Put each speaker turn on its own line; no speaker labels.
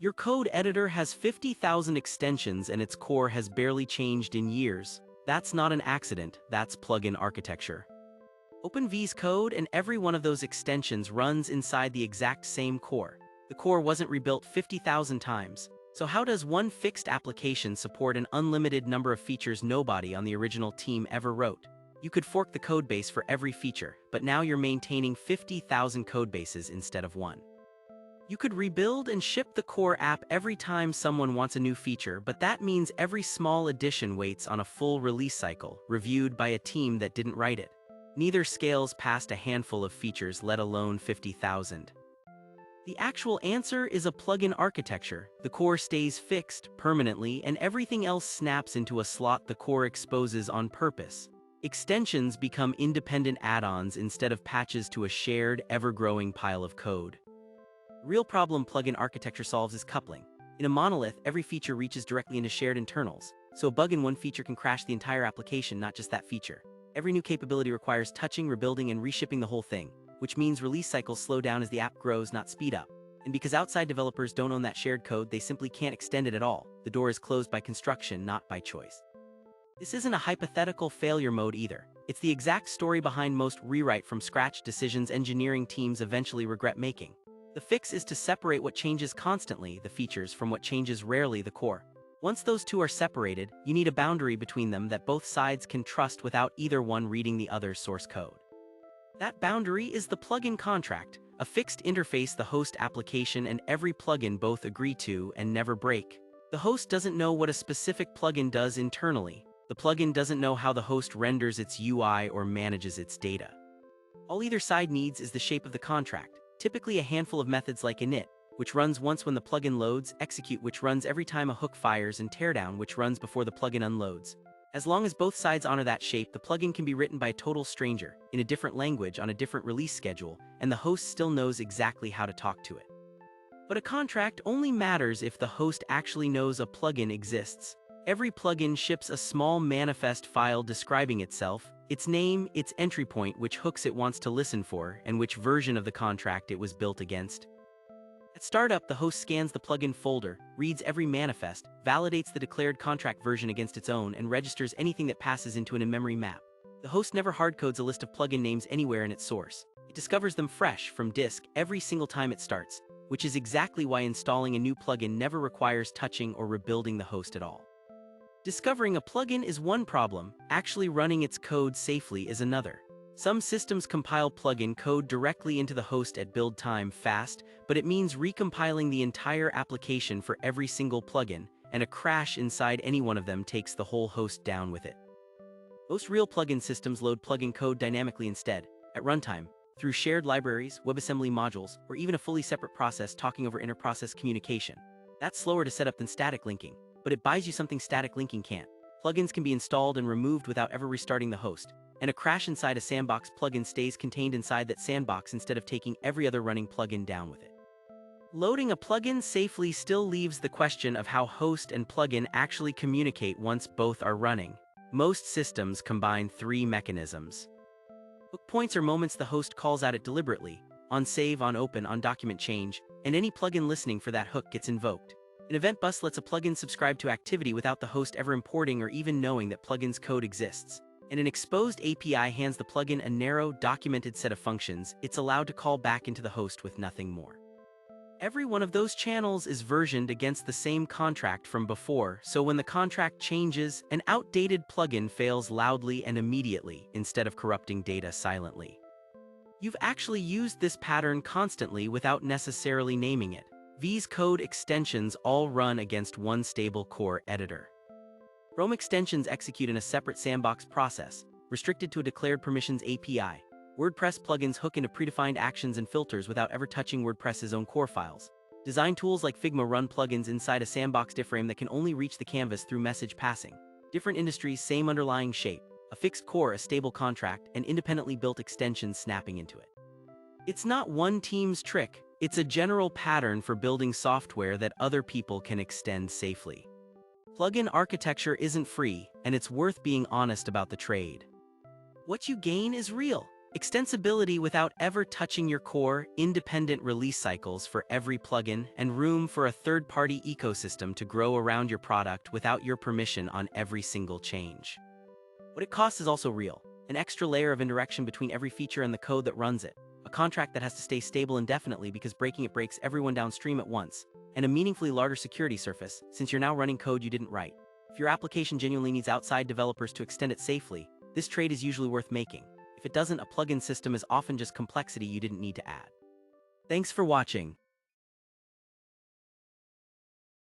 Your code editor has 50,000 extensions and its core has barely changed in years. That's not an accident, that's plugin architecture. Open V's code and every one of those extensions runs inside the exact same core. The core wasn't rebuilt 50,000 times. So how does one fixed application support an unlimited number of features nobody on the original team ever wrote? You could fork the codebase for every feature, but now you're maintaining 50,000 codebases instead of one. You could rebuild and ship the core app every time someone wants a new feature, but that means every small addition waits on a full release cycle, reviewed by a team that didn't write it. Neither scales past a handful of features, let alone 50,000. The actual answer is a plugin architecture. The core stays fixed permanently and everything else snaps into a slot the core exposes on purpose. Extensions become independent add-ons instead of patches to a shared, ever-growing pile of code. The real problem plugin architecture solves is coupling. In a monolith, every feature reaches directly into shared internals, so a bug in one feature can crash the entire application, not just that feature. Every new capability requires touching, rebuilding, and reshipping the whole thing, which means release cycles slow down as the app grows, not speed up. And because outside developers don't own that shared code, they simply can't extend it at all. The door is closed by construction, not by choice. This isn't a hypothetical failure mode either. It's the exact story behind most rewrite from scratch decisions engineering teams eventually regret making. The fix is to separate what changes constantly, the features, from what changes rarely, the core. Once those two are separated, you need a boundary between them that both sides can trust without either one reading the other's source code. That boundary is the plugin contract, a fixed interface the host application and every plugin both agree to and never break. The host doesn't know what a specific plugin does internally. The plugin doesn't know how the host renders its UI or manages its data. All either side needs is the shape of the contract, typically a handful of methods like init, which runs once when the plugin loads, execute, which runs every time a hook fires, and teardown, which runs before the plugin unloads. As long as both sides honor that shape, the plugin can be written by a total stranger, in a different language on a different release schedule, and the host still knows exactly how to talk to it. But a contract only matters if the host actually knows a plugin exists. Every plugin ships a small manifest file describing itself, its name, its entry point, which hooks it wants to listen for, and which version of the contract it was built against. At startup, the host scans the plugin folder, reads every manifest, validates the declared contract version against its own, and registers anything that passes into an in-memory map. The host never hardcodes a list of plugin names anywhere in its source. It discovers them fresh from disk every single time it starts, which is exactly why installing a new plugin never requires touching or rebuilding the host at all. Discovering a plugin is one problem, actually running its code safely is another. Some systems compile plugin code directly into the host at build time fast, but it means recompiling the entire application for every single plugin, and a crash inside any one of them takes the whole host down with it. Most real plugin systems load plugin code dynamically instead, at runtime, through shared libraries, WebAssembly modules, or even a fully separate process talking over inter-process communication. That's slower to set up than static linking, but it buys you something static linking can't. Plugins can be installed and removed without ever restarting the host, and a crash inside a sandbox plugin stays contained inside that sandbox instead of taking every other running plugin down with it. Loading a plugin safely still leaves the question of how host and plugin actually communicate once both are running. Most systems combine three mechanisms. Hook points are moments the host calls out it deliberately, on save, on open, on document change, and any plugin listening for that hook gets invoked. An event bus lets a plugin subscribe to activity without the host ever importing or even knowing that plugin's code exists. And an exposed API hands the plugin a narrow, documented set of functions it's allowed to call back into the host with nothing more. Every one of those channels is versioned against the same contract from before, so when the contract changes, an outdated plugin fails loudly and immediately instead of corrupting data silently. You've actually used this pattern constantly without necessarily naming it. V's code extensions all run against one stable core editor. Chrome extensions execute in a separate sandbox process, restricted to a declared permissions API. WordPress plugins hook into predefined actions and filters without ever touching WordPress's own core files. Design tools like Figma run plugins inside a sandbox difframe that can only reach the canvas through message passing. Different industries, same underlying shape, a fixed core, a stable contract, and independently built extensions snapping into it. It's not one team's trick, it's a general pattern for building software that other people can extend safely. Plugin architecture isn't free, and it's worth being honest about the trade. What you gain is real. Extensibility without ever touching your core, independent release cycles for every plugin, and room for a third-party ecosystem to grow around your product without your permission on every single change. What it costs is also real. An extra layer of indirection between every feature and the code that runs it. A contract that has to stay stable indefinitely because breaking it breaks everyone downstream at once. And a meaningfully larger security surface, since you're now running code you didn't write. If your application genuinely needs outside developers to extend it safely, this trade is usually worth making. If it doesn't, a plugin system is often just complexity you didn't need to add. Thanks for watching.